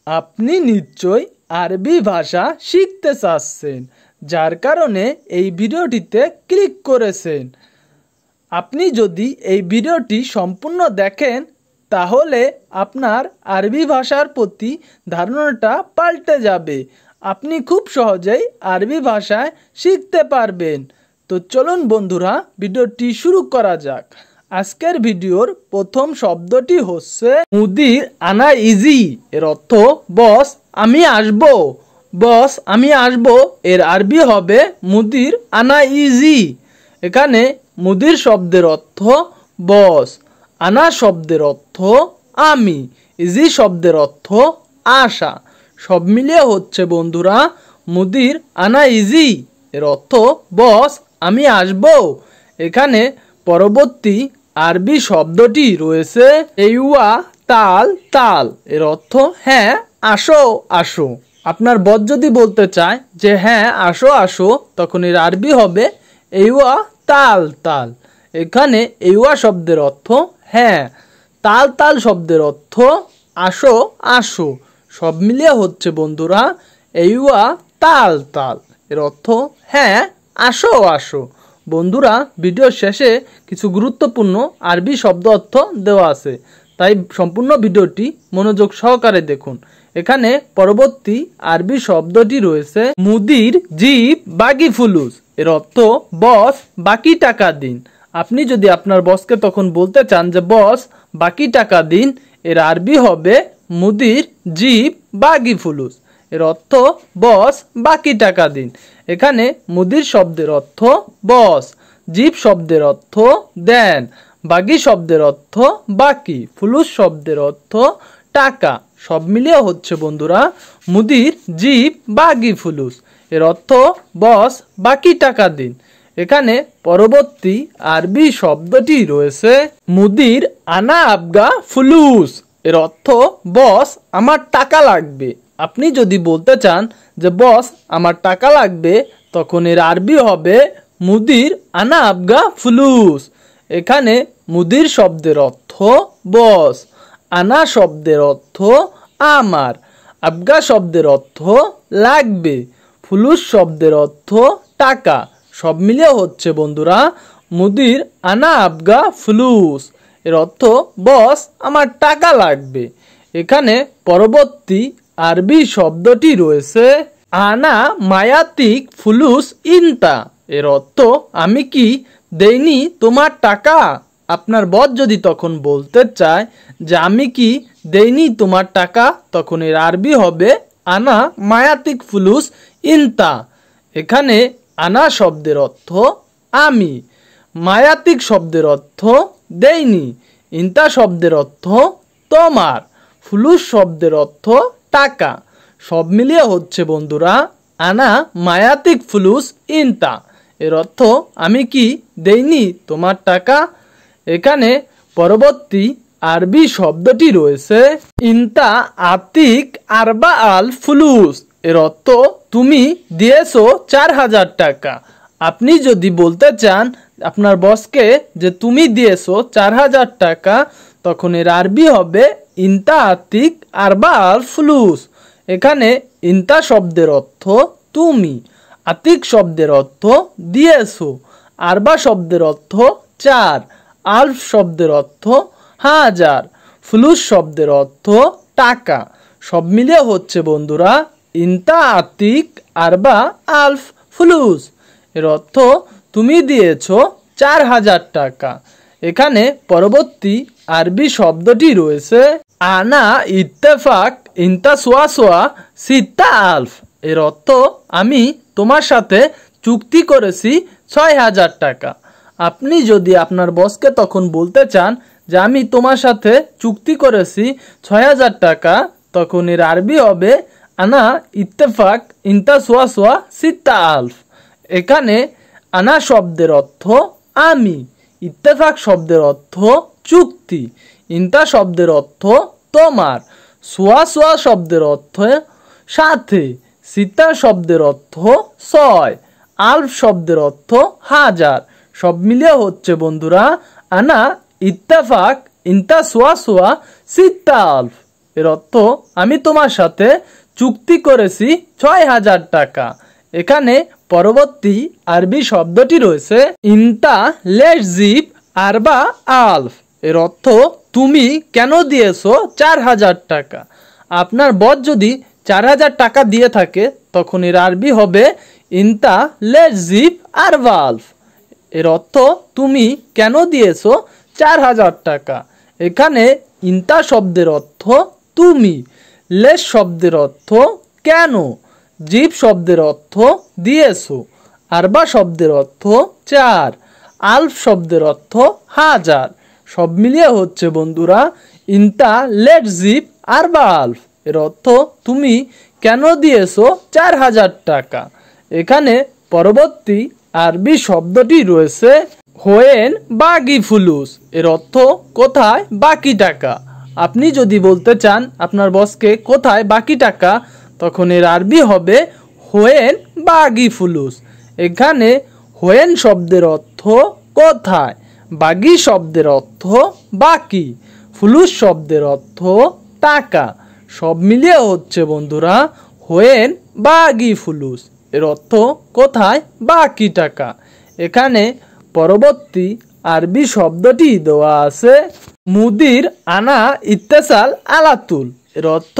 আপনি নিশ্চয়ই আরবি ভাষা শিখতে চাচ্ছেন, যার কারণে এই ভিডিওটিতে ক্লিক করেছেন। আপনি যদি এই ভিডিওটি সম্পূর্ণ দেখেন তাহলে আপনার আরবি ভাষার প্রতি ধারণাটা পাল্টে যাবে। আপনি খুব সহজেই আরবি ভাষায় শিখতে পারবেন। তো চলুন বন্ধুরা, ভিডিওটি শুরু করা যাক। আজকের ভিডিওর প্রথম শব্দটি হচ্ছে মুদির আনা ইজি। এর অর্থ বস আমি আসবো। বস আমি আসবো এর আরবি হবে মুদির আনা ইজি। এখানে মুদির শব্দের অর্থ বস, আনা শব্দের অর্থ আমি, ইজি শব্দের অর্থ আসা। সব মিলিয়ে হচ্ছে বন্ধুরা মুদির আনা ইজি এর অর্থ বস আমি আসবো। এখানে পরবর্তী আরবি শব্দটি রয়েছে এইওয়া তাল তাল। এর অর্থ হ্যাঁ আসো আসো। আপনার বস যদি বলতে চায় যে হ্যাঁ আসো আসো, তখন এর আরবি হবে এইওয়া তাল তাল। এখানে এইওয়া শব্দের অর্থ হ্যাঁ, তাল তাল শব্দের অর্থ আসো আসো। সব মিলিয়ে হচ্ছে বন্ধুরা এইওয়া তাল তাল। এর অর্থ হ্যাঁ আসো আসো। বন্ধুরা, ভিডিওর শেষে কিছু গুরুত্বপূর্ণ আরবি শব্দ অর্থ দেওয়া আছে, তাই সম্পূর্ণ ভিডিওটি মনোযোগ সহকারে দেখুন। এখানে পরবর্তী আরবি শব্দটি রয়েছে মুদির জিব বাকি ফুলুস। এর অর্থ বস বাকি টাকা দিন। আপনি যদি আপনার বসকে তখন বলতে চান যে বস বাকি টাকা দিন, এর আরবি হবে মুদির জিব বাকি ফুলুস। এর অর্থ বস বাকি টাকা দিন। এখানে মুদির শব্দের অর্থ বস, জিব শব্দের অর্থ দেন, বাকি শব্দের অর্থ বাকি, ফুলুস শব্দের অর্থ টাকা। সব মিলিয়ে হচ্ছে বন্ধুরা মুদির জিব বাকি ফুলুস। এর অর্থ বস বাকি টাকা দিন। এখানে পরবর্তী আরবি শব্দটি রয়েছে মুদির আনা আবগা ফুলুস। এর অর্থ বস আমার টাকা লাগবে। আপনি যদি বলতে চান যে বস আমার টাকা লাগবে, তখন এর আরবি হবে মুদির আনা আবগা ফুলুস। এখানে মুদির শব্দের অর্থ বস, আনা শব্দের অর্থ আমার, আবগা শব্দের অর্থ লাগবে, ফুলুস শব্দের অর্থ টাকা। সব মিলিয়ে হচ্ছে বন্ধুরা মুদির আনা আবগা ফুলুস। এর অর্থ বস আমার টাকা লাগবে। এখানে পরবর্তী আরবি শব্দটি রয়েছে আনা মায়াতিক ফুলুস ইনতা। এর অর্থ আমি কি দেইনি তোমার টাকা। আপনার বস যদি তখন বলতে চায় যে আমি কি দেইনি তোমার টাকা, তখন এর আরবি হবে আনা মায়াতিক ফুলুস ইনতা। এখানে আনা শব্দের অর্থ আমি, মায়াতিক শব্দের অর্থ দেইনি, ইনতা শব্দের অর্থ তোমার, ফুলুস শব্দের অর্থ টাকা। সব মিলিয়ে হচ্ছে বন্ধুরা আনা মায়াতিক ফুলুস ইনতা। এর অর্থ আমি কি দেইনি তোমার টাকা। এখানে পরবর্তী আরবি শব্দটি রয়েছে ইনতা আতিক আরবা আল ফুলুস। এর অর্থ তুমি দিয়েছো 4000 টাকা। আপনি যদি বলতে চান আপনার বসকে যে তুমি দিয়েছো 4000 টাকা, তখন এর আরবি হবে ইনতা আতিক আরবা আল ফুলুস। এখানে ইনতা শব্দের অর্থ তুমি, আতিক শব্দের অর্থ দিয়েছো, আরবা শব্দের অর্থ 4, আলফ শব্দের অর্থ 1000, ফুলুস শব্দের অর্থ টাকা। সব মিলিয়ে হচ্ছে বন্ধুরা ইনতা আতিক আরবা আলফ ফুলুস। এর অর্থ তুমি দিয়েছো 4000 টাকা। এখানে পরবর্তী আরবি শব্দটি রয়েছে আনা ইত্তেফাক ইনতা সোয়া সোয়া সিত্তা আলফ। এর অর্থ আমি তোমার সাথে চুক্তি করেছি 6000 টাকা। আপনি যদি আপনার বসকে তখন বলতে চান যে আমি তোমার সাথে চুক্তি করেছি 6000 টাকা, তখন এর আরবি হবে আনা ইত্তেফাক ইনতা সোয়া সোয়া সিত্তা আলফ। এখানে আনা শব্দের অর্থ আমি, ইত্তেফাক শব্দের অর্থ চুক্তি, ইনতা শব্দের অর্থ তোমার, সোয়া সোয়া শব্দের অর্থ সাথে, সিত্তা শব্দের অর্থ 6, আলফ শব্দের অর্থ 1000। সব মিলিয়ে হচ্ছে বন্ধুরা আনা ইত্তেফাক ইনতা সোয়া সোয়া সিত্তা আলফ। এর অর্থ আমি তোমার সাথে চুক্তি করেছি ৬,০০০ টাকা। এখানে পরবর্তী আরবি শব্দটি রয়েছে ইনতা লেজিব আরবা আলফ। এর অর্থ তুমি কেন দিয়েছো ৪,০০০ টাকা। আপনার বস যদি ৪,০০০ টাকা দিয়ে থাকে তখন এর আরবি হবে ইনতা লেজিব আরবা আলফ। এর অর্থ তুমি কেন দিয়েছো ৪,০০০ টাকা। এখানে ইনতা শব্দের অর্থ তুমি, লেস শব্দের অর্থ কেন, জিব শব্দের অর্থ দিয়েছো, আরবা শব্দের অর্থ ৪, আলফ শব্দের অর্থ ১,০০০। সব মিলিয়ে হচ্ছে বন্ধুরা ইনতা লেট জিব আরবা আলফ। এর অর্থ তুমি কেন দিয়েছো ৪,০০০ টাকা। এখানে পরবর্তী আরবি শব্দটি রয়েছে হোয়েন বাকি ফুলুস। এর অর্থ কোথায় বাকি টাকা। আপনি যদি বলতে চান আপনার বসকে কোথায় বাকি টাকা, তখন এর আরবি হবে হোয়েন বাকি ফুলুস। এখানে হোয়েন শব্দের অর্থ কোথায়, বাগি শব্দের অর্থ বাকি, ফুলুস শব্দের অর্থ টাকা। সব মিলিয়ে হচ্ছে বন্ধুরা হোয়েন বাগি ফুলুস। এর অর্থ কোথায় বাকি টাকা। এখানে পরবর্তী আরবি শব্দটি দেওয়া আছে মুদির আনা ইত্তেসাল আলাতুল। এর অর্থ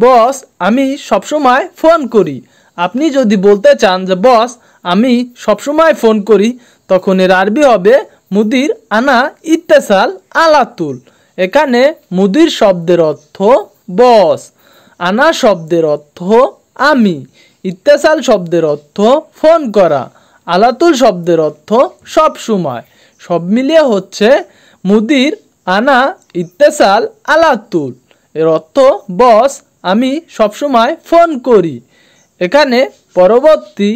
বস আমি সবসময় ফোন করি। আপনি যদি বলতে চান যে বস আমি সবসময় ফোন করি, তখন এর আরবি হবে মুদির আনা ইত্তেসাল আলাতুল। এখানে মুদির শব্দের অর্থ বস, আনা শব্দের অর্থ আমি, ইত্তেসাল শব্দের অর্থ ফোন করা, আলাতুল শব্দের অর্থ সব সময়। সব মিলিয়ে হচ্ছে মুদির আনা ইত্তেসাল আলাতুল। এর অর্থ বস আমি সবসময় ফোন করি। এখানে পরবর্তী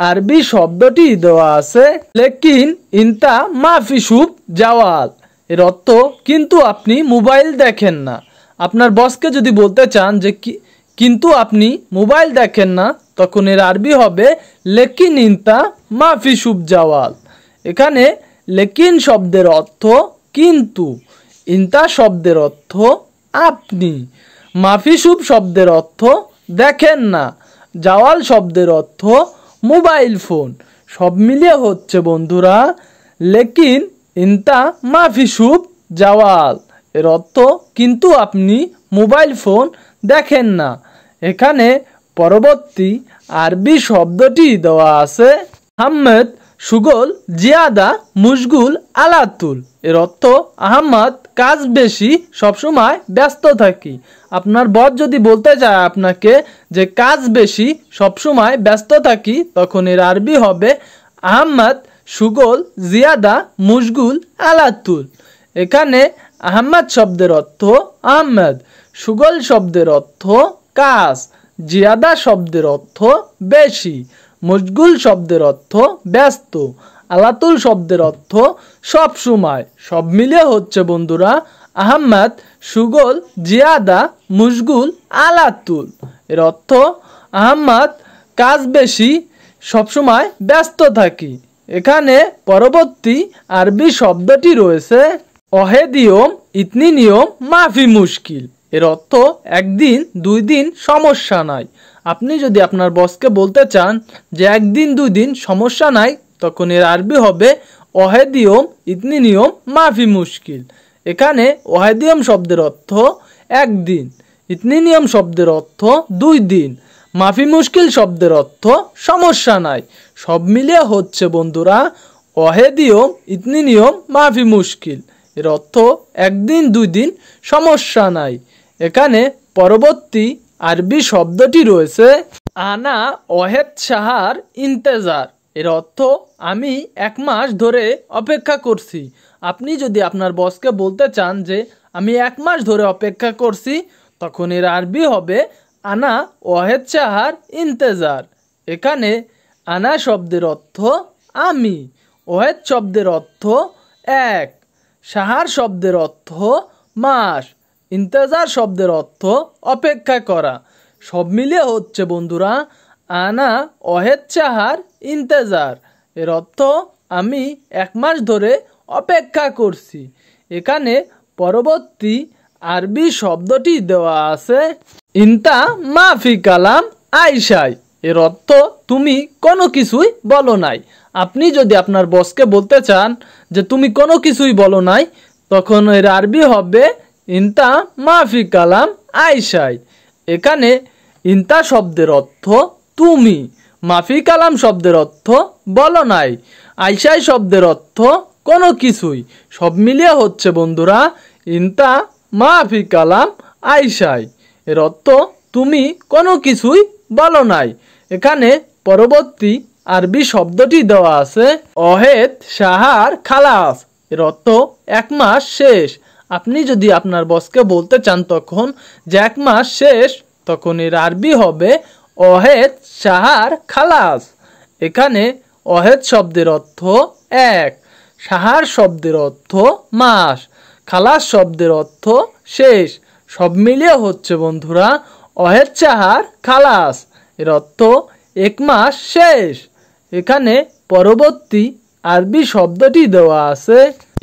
আরবি শব্দটি দেওয়া আছে লেকিন ইনতা মাফি শুভ জাওয়াল। এর অর্থ কিন্তু আপনি মোবাইল দেখেন না। আপনার বসকে যদি বলতে চান যে কিন্তু আপনি মোবাইল দেখেন না, তখন এর আরবি হবে লেকিন ইনতা মাফি শুভ জাওয়াল। এখানে লেকিন শব্দের অর্থ কিন্তু, ইনতা শব্দের অর্থ আপনি, মাফি শুভ শব্দের অর্থ দেখেন না, জাওয়াল শব্দের অর্থ মোবাইল ফোন। সব মিলিয়ে হচ্ছে বন্ধুরা লেকিন ইনতা মাফি শুভ জাওয়াল। এর অর্থ কিন্তু আপনি মোবাইল ফোন দেখেন না। এখানে পরবর্তী আরবি শব্দটি দেওয়া আছে আহমেদ সুগল জিয়াদা মুশগুল আলাতুল। এর অর্থ আহমদ কাজ বেশি, সবসময় ব্যস্ত থাকি। আপনার বস যদি বলতে চায় আপনাকে যে কাজ বেশি সবসময় ব্যস্ত থাকি, তখন এর আরবি হবে আহমদ সুগল জিয়াদা মুশগুল আলাতুল। এখানে আহমদ শব্দের অর্থ আহমদ, সুগল শব্দের অর্থ কাজ, জিয়াদা শব্দের অর্থ বেশি, মুশগুল শব্দের অর্থ ব্যস্ত, আলাতুল শব্দের অর্থ সব সময়। সব মিলিয়ে হচ্ছে বন্ধুরা আহমদ সুগল জিয়াদা মুশগুল আলাতুল। এর অর্থ আহমদ কাজ বেশি, সবসময় ব্যস্ত থাকি। এখানে পরবর্তী আরবি শব্দটি রয়েছে অহেদিয়ম ইতনি নিয়ম মাফি মুশকিল। এর অর্থ একদিন ২ দিন সমস্যা নাই। আপনি যদি আপনার বসকে বলতে চান যে একদিন ২ দিন সমস্যা নাই, তখন এর আরবি হবে অহেদিয়ম ইতনি নিয়ম মাফি মুশকিল। এখানে অহেদিয়ম শব্দের অর্থ একদিন, ইতনি নিয়ম শব্দের অর্থ ২ দিন, মাফি মুশকিল শব্দের অর্থ সমস্যা নাই। সব মিলিয়ে হচ্ছে বন্ধুরা অহেদিয়ম ইতনি নিয়ম মাফি মুশকিল। এর অর্থ একদিন ২ দিন সমস্যা নাই। এখানে পরবর্তী আরবি শব্দটি রয়েছে আনা ওহেদ শাহার ইন্তেজার। এর অর্থ আমি ১ মাস ধরে অপেক্ষা করছি। আপনি যদি আপনার বসকে বলতে চান যে আমি ১ মাস ধরে অপেক্ষা করছি, তখন এর আরবি হবে আনা ওহেদ শাহার ইন্তেজার। এখানে আনা শব্দের অর্থ আমি, ওহেদ শব্দের অর্থ ১, শাহার শব্দের অর্থ মাস, ইন্তেজার শব্দের অর্থ অপেক্ষা করা। সব মিলিয়ে হচ্ছে বন্ধুরা আনা ওহেদ শাহার ইন্তেজার। এর অর্থ আমি ১ মাস ধরে অপেক্ষা করছি। এখানে পরবর্তী আরবি শব্দটি দেওয়া আছে ইনতা মাফি কালাম আইসাই। এর অর্থ তুমি কোনো কিছুই বলো নাই। আপনি যদি আপনার বসকে বলতে চান যে তুমি কোনো কিছুই বলো নাই, তখন এর আরবি হবে ইনতা মাফি কালাম আইসাই। এখানে ইনতা শব্দের অর্থ তুমি, মাফি কালাম শব্দের অর্থ বলো নাই, আইসাই শব্দের অর্থ কোনো কিছুই। সব মিলিয়ে হচ্ছে বন্ধুরা ইনতা মাফি কালাম আইসাই। এর অর্থ তুমি কোনো কিছুই বলো নাই। এখানে পরবর্তী আরবি শব্দটি দেওয়া আছে অহেদ সাহার খালাস। এর অর্থ 1 মাস শেষ। আপনি যদি আপনার বসকে বলতে চান তখন যে 1 মাস শেষ, তখন এর আরবি হবে অহেদ সাহার খালাস। এখানে অহেদ শব্দের অর্থ 1, সাহার শব্দের অর্থ মাস, খালাস শব্দের অর্থ শেষ। সব মিলিয়ে হচ্ছে বন্ধুরা অহেদ সাহার খালাস। এর অর্থ 1 মাস শেষ। এখানে পরবর্তী আরবি শব্দটি দেওয়া আছে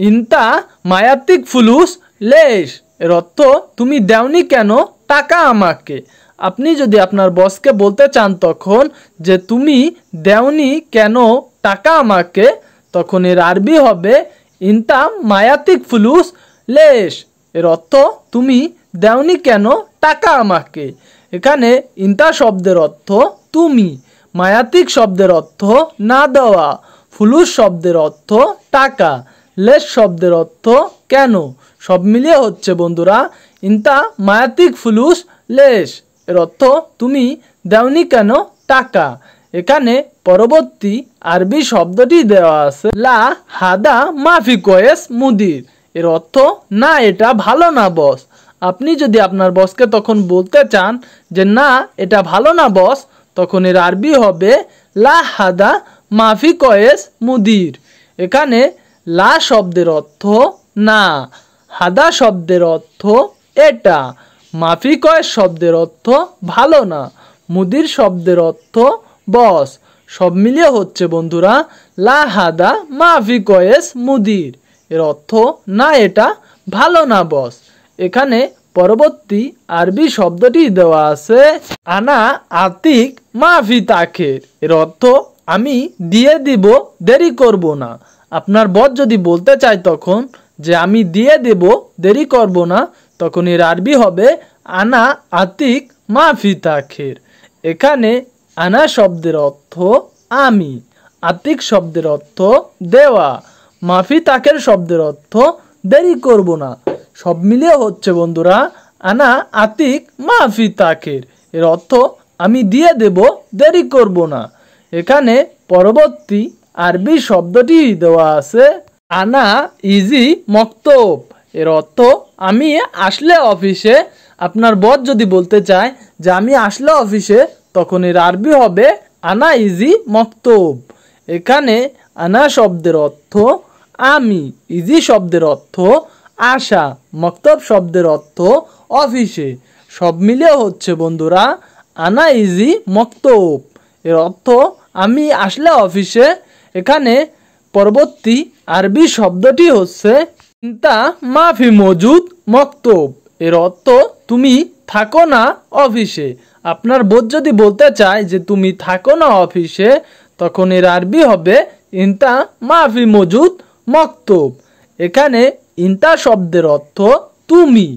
ইনতা মায়াতিক ফুলুস লেশ। এর অর্থ তুমি দেওনি কেন টাকা আমাকে। আপনি যদি আপনার বসকে বলতে চান তখন যে তুমি দেওনি কেন টাকা আমাকে, তখন এর আরবি হবে ইনতা মায়াতিক ফুলুস লেশ। এর অর্থ তুমি দেওনি কেন টাকা আমাকে। এখানে ইনতা শব্দের অর্থ তুমি, মায়াতিক শব্দের অর্থ না দেওয়া, ফুলুস শব্দের অর্থ টাকা, লেশ শব্দের অর্থ কেন। সব মিলিয়ে হচ্ছে বন্ধুরা ইনতা মায়াতিক ফুলুস লেশ। এর অর্থ তুমি দেওনি কেন টাকা। এখানে পরবর্তী আরবি শব্দটি দেওয়া আছে লা হাদা মাফি কয়েস মুদির। এর অর্থ না এটা ভালো না বস। আপনি যদি আপনার বসকে তখন বলতে চান যে না এটা ভালো না বস, তখন এর আরবি হবে লা হাদা মাফি কয়েস মুদির। এখানে লা শব্দের অর্থ না, হাদা শব্দের অর্থ এটা, মাফি কয়েস শব্দের অর্থ ভালো না, মুদির শব্দের অর্থ বস। সব মিলিয়ে হচ্ছে বন্ধুরা লা হাদা মাফি কয়েস মুদির। এর অর্থ না এটা ভালো না বস। এখানে পরবর্তী আরবি শব্দটি দেওয়া আছে আনা আতিক মাফি তাখের। এর অর্থ আমি দিয়ে দিব দেরি করব না। আপনার বস যদি বলতে চায় তখন যে আমি দিয়ে দেব দেরি করব না, তখন এর আরবি হবে আনা আতিক মাফি তাখের। এখানে আনা শব্দের অর্থ আমি, আতিক শব্দের অর্থ দেওয়া, মাফি তাখের শব্দের অর্থ দেরি করব না। সব মিলিয়ে হচ্ছে বন্ধুরা আনা আতিক মাফি তাখের। এর অর্থ আমি দিয়ে দেব দেরি করব না। এখানে পরবর্তী আরবি শব্দটি দেওয়া আছে আনা ইজি মক্তব। এর অর্থ আমি আসলে অফিসে। আপনার বস যদি বলতে চায় যে আমি আসলে অফিসে, তখন এর আরবি হবে আনা ইজি মক্তব। এখানে আনা শব্দের অর্থ আমি, ইজি শব্দের অর্থ আসা, মক্তব শব্দের অর্থ অফিসে। সব মিলিয়ে হচ্ছে বন্ধুরা আনা ইজি মক্তব। এর অর্থ আমি আসলে অফিসে। এখানে পরবর্তী আরবি শব্দটি হচ্ছে ইনতা মাফি মজুদ মক্তব। এর অর্থ তুমি থাকো না অফিসে। আপনার বস যদি বলতে চায় যে তুমি থাকো না অফিসে, তখন এর আরবি হবে ইনতা মাফি মজুদ মক্তব। এখানে ইনতা শব্দের অর্থ তুমি,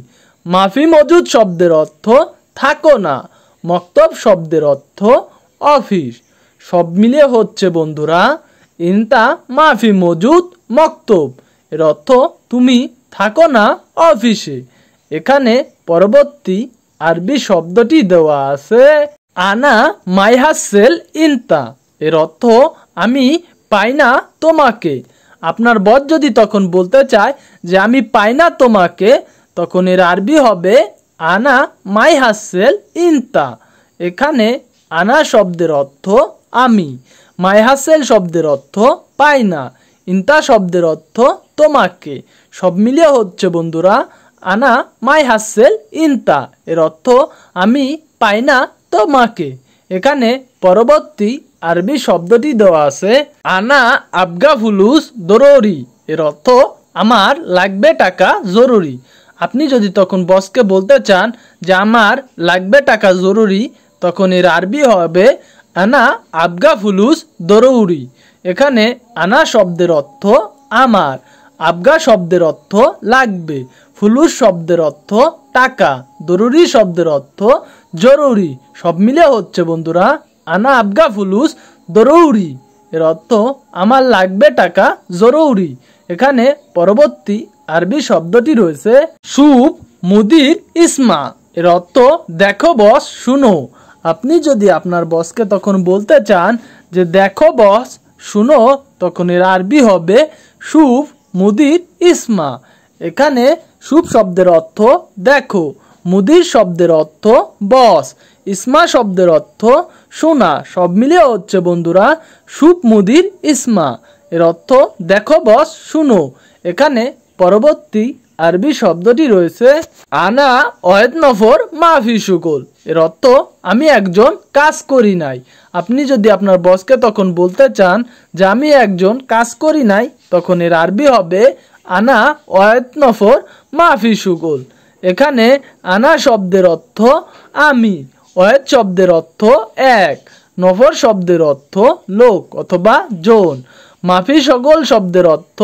মাফি মজুদ শব্দের অর্থ থাকো না, মক্তব শব্দের অর্থ অফিস। সব মিলিয়ে হচ্ছে বন্ধুরা ইনতা মাফি মজুদ মক্তব। এর অর্থ তুমি থাকো না অফিসে। এখানে পরবর্তী আরবি শব্দটি দেওয়া আছে আনা মাইহাসেল ইনতা। এর অর্থ আমি পাই না তোমাকে। আপনার বস যদি তখন বলতে চায় যে আমি পাই না তোমাকে, তখন এর আরবি হবে আনা মাইহাসেল ইনতা। এখানে আনা শব্দের অর্থ আমি, মাইহাসেল শব্দের অর্থ পাই না, ইনতা শব্দের অর্থ তোমাকে। সব মিলিয়ে হচ্ছে বন্ধুরা আনা মাইহাসেল ইনতা। এর অর্থ আমি পাই না তোমাকে। এখানে পরবর্তী আরবি শব্দটি দেওয়া আছে আনা আবগা ফুলুস দরুরি। এর অর্থ আমার লাগবে টাকা জরুরি। আপনি যদি তখন বসকে বলতে চান যে আমার লাগবে টাকা জরুরি, তখন এর আরবি হবে আনা আবগা ফুলুস দরুরি। এখানে আনা শব্দের অর্থ আমার, আবগা শব্দের অর্থ লাগবে, ফুলুস শব্দের অর্থ টাকা, দরুরি শব্দের অর্থ জরুরি। সব মিলে হচ্ছে বন্ধুরা আনা আবগা ফুলুস দরুরি, এর অর্থ আমার লাগবে টাকা জরুরি। এখানে পরবর্তী আরবি শব্দটি রয়েছে শুভ মুদির ইসমা, এর অর্থ দেখো বস শুনো। আপনি যদি আপনার বসকে তখন বলতে চান যে দেখো বস শুনো, তখন এর আরবি হবে শুভ মুদির ইসমা। এখানে শুভ শব্দের অর্থ দেখো, মুদির শব্দের অর্থ বস, ইসমা শব্দের অর্থ শোনা। সব মিলিয়ে হচ্ছে বন্ধুরা শুভ মুদির ইসমা, এর অর্থ দেখো বস শুনো। এখানে পরবর্তী আরবি শব্দটি রয়েছে আনা ওয়েদ নফর মাফি শুকল, এর অর্থ আমি একজন কাজ করি নাই। আপনি যদি আপনার বসকে তখন বলতে চান যে আমি একজন কাজ করি নাই, তখন এর আরবি হবে আনা ওয়েদ নফর মাফি শুকল। এখানে আনা শব্দের অর্থ আমি, ওয়েদ শব্দের অর্থ এক, নফর শব্দের অর্থ লোক অথবা জন, মাফি সকল শব্দের অর্থ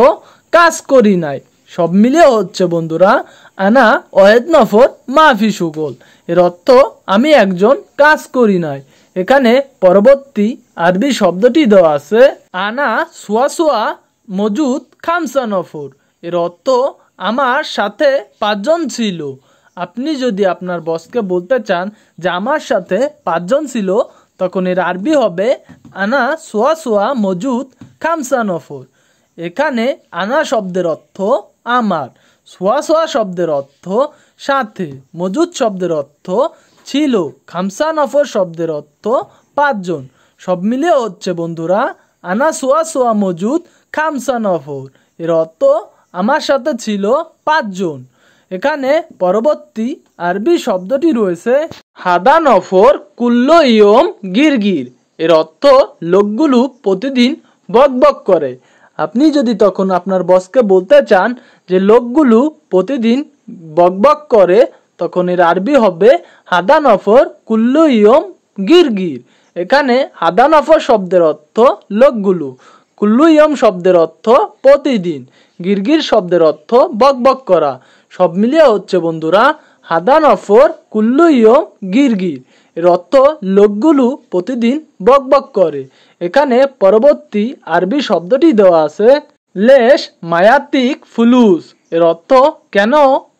কাজ করি নাই। সব মিলিয়ে হচ্ছে বন্ধুরা আনা ওয়েদ নফর মাফি শুকল, এর অর্থ আমি একজন কাজ করি নাই। এখানে পরবর্তী আরবি শব্দটি দেওয়া আছে আনা সুয়া সুয়া মজুদ খামসা নফর, এর অর্থ আমার সাথে 5 জন ছিল। আপনি যদি আপনার বসকে বলতে চান যে আমার সাথে 5 জন ছিল, তখন এর আরবি হবে আনা সুয়া সুয়া মজুদ খামসা নফর। এখানে আনা শব্দের অর্থ আমার, সোয়া সোয়া শব্দের অর্থ সাথে, মজুদ শব্দের অর্থ ছিল, খামসা নফর শব্দের অর্থ 5 জন। সব মিলিয়ে হচ্ছে বন্ধুরা আনা সোয়া সোয়া মজুদ খামসা নফর, এর অর্থ আমার সাথে ছিল 5 জন। এখানে পরবর্তী আরবি শব্দটি রয়েছে হাদা নফর কুল্লো ইয়ম গিরগির, এর অর্থ লোকগুলো প্রতিদিন বকবক করে। আপনি যদি তখন আপনার বসকে বলতে চান যে লোকগুলো প্রতিদিন বকবক করে, তখন এর আরবি হবে হাদা নফর কুল্লু ইয়ম গিরগির। এখানে হাদা নফর শব্দের অর্থ লোকগুলো, কুল্লু ইয়ম শব্দের অর্থ প্রতিদিন, গিরগির শব্দের অর্থ বকবক করা। সব মিলিয়ে হচ্ছে বন্ধুরা হাদা নফর কুল্লু ইয়ম গিরগির, এর অর্থ লোকগুলো প্রতিদিন বকবক করে। এখানে পরবর্তী আরবি শব্দটি দেওয়া আছে লেশ মায়াতিক ফুলুস, এর অর্থ কেন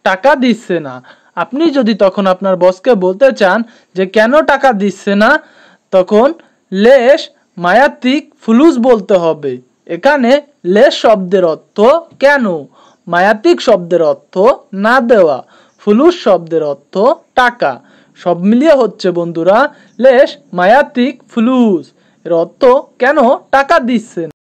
টাকা দিচ্ছে না। আপনি যদি তখন আপনার বসকে বলতে চান যে কেন টাকা দিচ্ছে না, তখন লেশ মায়াতিক ফুলুস বলতে হবে। এখানে লেশ শব্দের অর্থ কেন, মায়াতিক শব্দের অর্থ না দেওয়া, ফুলুস শব্দের অর্থ টাকা। সব মিলিয়ে হচ্ছে বন্ধুরা লেশ মায়াতিক ফুলুস, এর অর্থ কেন টাকা দিচ্ছেন।